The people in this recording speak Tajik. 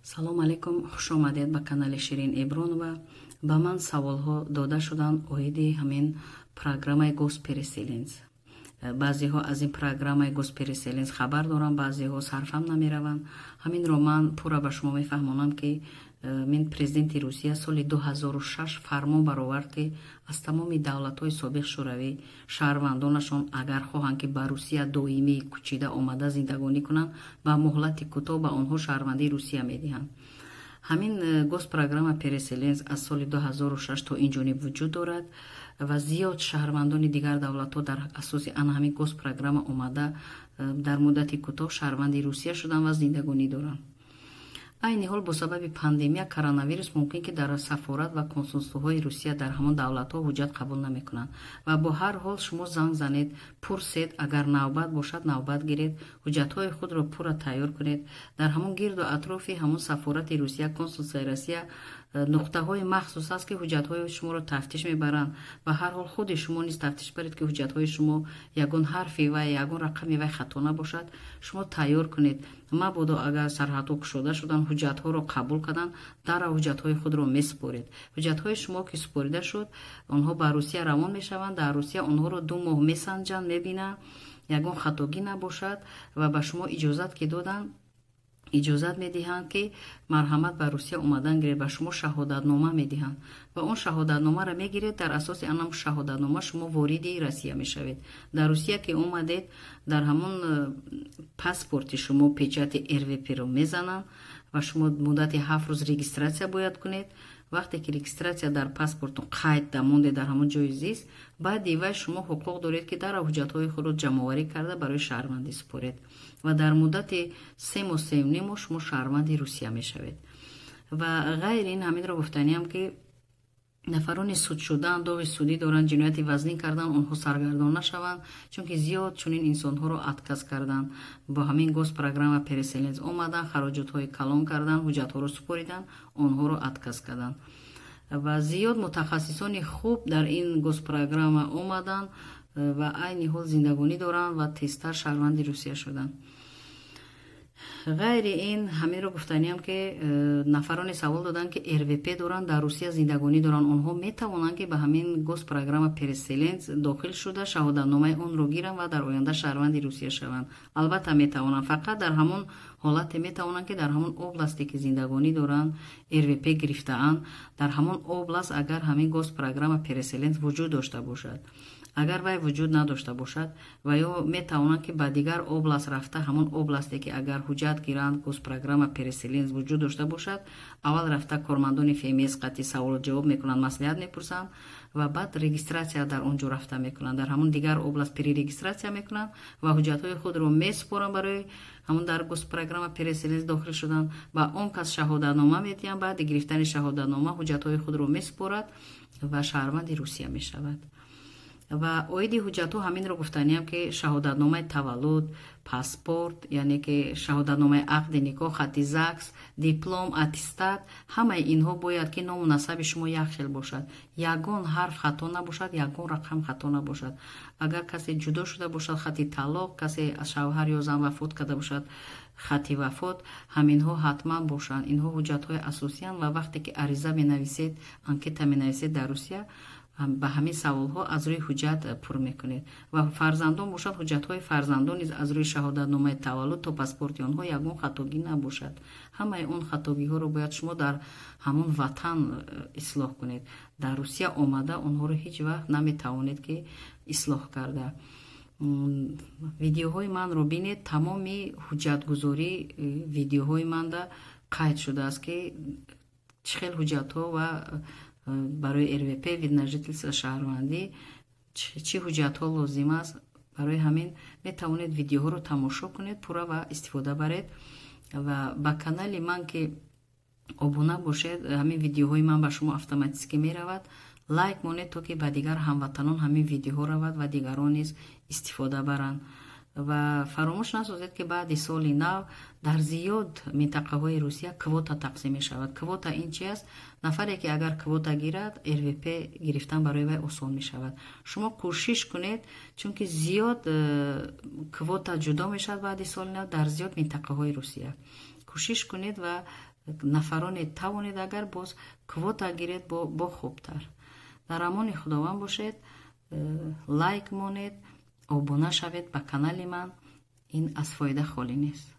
салом алейкум, хуш омадед ба канали Ширин Эбронова. ба ман саволҳо дода шуданд оиди ҳамин программаи госпереселенс. баъзеҳо аз ин программаи госпереселенс хабар дорам, баъзеҳо сарфам намераванд. ҳаминро ман пурра ба шумо мефаҳмонам ки мин президенти Русия соли 2006 фармон баровард ки аз тамоми давлатҳои собиқ шӯравӣ шаҳрвандонашон агар хоҳанд ки ба Русия доимӣ кӯчида омада зиндагонӣ кунанд ба муҳлати кӯтоҳ ба онҳо шаҳрвандии Русия медиҳанд. ҳамин госпрограмма переселенс аз соли 2006 то инҷониб вуҷуд дорад ва зиёд шаҳрвандони дигар давлатҳо дар асоси ана ҳамин госпрограмма омада дар муддати кӯтоҳ шаҳрванди Русия шуданд ва зиндагонӣ доранд. айни ҳол бо сабаби пандемия коронавирус мумкин ки дар сафорат ва консулствоҳои Русия дар ҳамон давлатҳо ҳуҷҷат қабул намекунанд ва бо ҳар ҳол шумо занг занед, пурсед, агар навбат бошад навбат гиред, ҳуҷҷатҳои худро пурра тайёр кунед. дар ҳамон гирду атрофи ҳамон сафорати Русия, консулствои Русия нуқтаҳои махсус аст ки ҳуҷҷатҳои шуморо тафтиш мебаранд ва ҳар ҳол худи шумо низ тафтиш баред ки ҳуҷҷатҳои шумо ягон ҳарфи вай, ягон рақами вай хато набошад. шумо тайёр кунед. мабодо агар сарҳадҳо кушода шуданд, ҳуҷҷатҳоро қабул карданд, дара ҳуҷҷатҳои худро месупоред. ҳуҷҷатҳои шумо ки супорида шуд, онҳо ба Русия равон мешаванд. дар Русия онҳоро 2 моҳ месанҷанд, мебинанд ягон хатогӣ набошад ва ба шумо иҷозат ки доданд, иҷозат медиҳанд ки марҳамат ба Русия омадан гиред. ба шумо шаҳодатнома медиҳанд ва он шаҳодатномаро мегиред. дар асоси анам шаҳодатнома шумо вориди Русия мешавед. дар Русия ки омадед, дар ҳамон паспорти шумо печати РВП-ро мезананд ва шумо муддати 7 рӯз регистратсия бояд кунед. вақте ки регистратсия дар паспорту қайд дамонде дар ҳамон ҷои зист, баъди вай шумо ҳуқуқ доред ки дар ҳуҷҷатҳои худро ҷамъоварӣ карда барои шаҳрвандӣ супоред ва дар муддати 3 моҳ 3.5 моҳ шумо шаҳрванди Русия мешавед. ва ғайри ин ҳаминро гуфтаниам ки нафарони суд шудаанд, доғи судӣ доранд, ҷинояти вазнин карданд, онҳо саргардон нашаванд, чунки зиёд чунин инсонҳоро отказ карданд. бо ҳамин госпрограмма переселенс омаданд, хароҷотҳои калон карданд, ҳуҷҷатҳоро супориданд, онҳоро отказ карданд. ва зиёд мутахассисони хуб дар ин госпрограмма омаданд ва айни ҳол зиндагонӣ доранд ва тезтар шаҳрванди Русия шуданд. ғайри ин ҳаминро гуфтаниам ки нафароне савол доданд ки РВП доранд, дар Русия зиндагонӣ доранд, онҳо метавонанд ки ба ҳамин госпрограмма переселенс дохил шуда шаҳодатномаи онро гиранд ва дар оянда шаҳрванди Русия шаванд. албатта метавонанд, фақат дар ҳамон ҳолате метавонанд ки дар ҳамон областе ки зиндагонӣ доранд, РВП гирифтаанд, дар ҳамон област агар ҳамин госпрограмма переселенс вуҷуд дошта бошад. агар вай вуҷуд надошта бошад ва ё метавонанд ки ба дигар област рафта, ҳамон областе ки агар ҳуҷҷат гиранд госпрограмма переселенс вуҷуд дошта бошад, аввал рафта кормандони ФМС қатъи саволу ҷавоб мекунанд, маслиҳат мепурсанд ва баъд регистратсия дар он ҷо рафта мекунанд. дар ҳамон дигар област перерегистратсия мекунанд ва ҳуҷҷатҳои худро месупоранд барои ҳамон дар госпрограмма переселенс дохил шудан. ба он кас шаҳодатнома медиҳанд, баъди гирифтани шаҳодатнома ҳуҷҷатҳои худро месупорад ва шаҳрванди Русия мешавад. ва оиди ҳуҷҷатҳо ҳаминро гуфтаниам ки шаҳодатномаи таваллуд, паспорт, яъне ки шаҳодатномаи ақди никоҳ, хати ЗАГС, диплом, аттестат, ҳамаи инҳо бояд ки ному насаби шумо якхел бошад. ягон ҳарф хато набошад, ягон рақам хато набошад. агар касе ҷудо шуда бошад, хати талоқ, касе шавҳар ё зан вафот карда бошад, хати вафот, ҳаминҳо ҳатман бошанд. инҳо ҳуҷҷатҳои асосиянд ва вақте ки ариза менависед, анкета менависед дар Русия, ба ҳамин саволҳо аз рӯи ҳуҷҷат пур мекунед. ва фарзандон бошад, ҳуҷҷатҳои фарзандон низ аз рӯи шаҳодатномаи таваллуд то паспорти онҳо ягон хатогӣ набошад. ҳамаи он хатогиҳоро бояд шумо дар ҳамон ватан ислоҳ кунед. дар Русия омада онҳоро ҳеҷ вақт наметавонед ки ислоҳ карда. видеоҳои манро бинед. тамоми ҳуҷҷатгузорӣ видеоҳои манда қайд шудааст ки чӣ хел ҳуҷҷатҳо ва барои РВП, вид на жительство, шаҳрвандӣ чӣ ҳуҷҷатҳо лозим аст. барои ҳамин метавонед видеоҳоро тамошо кунед, пурра ва истифода баред. ва ба канали ман ки обуна бошед, ҳамин видеоҳои ман ба шумо автоматически меравад. лайк монед то ки ба дигар ҳамватанон ҳамин видеоҳо равад ва дигарон низ истифода баранд. ва фаромӯш насозед ки баъди соли нав дар зиёд минтақаҳои Русия квота тақсим мешавад. квота ин чи аст? нафаре ки агар квота гирад, РВП гирифтан барои вай осон мешавад. шумо кӯшиш кунед, чунки зиёд квота ҷудо мешавад баъди соли нав дар зиёд минтақаҳои Русия. кӯшиш кунед ва нафароне тавонед агар боз квота гиред бо хубтар. дар амони худованд бошед, лайк монед, обуна шавед ба канали ман. ин аз фоида холӣ нест.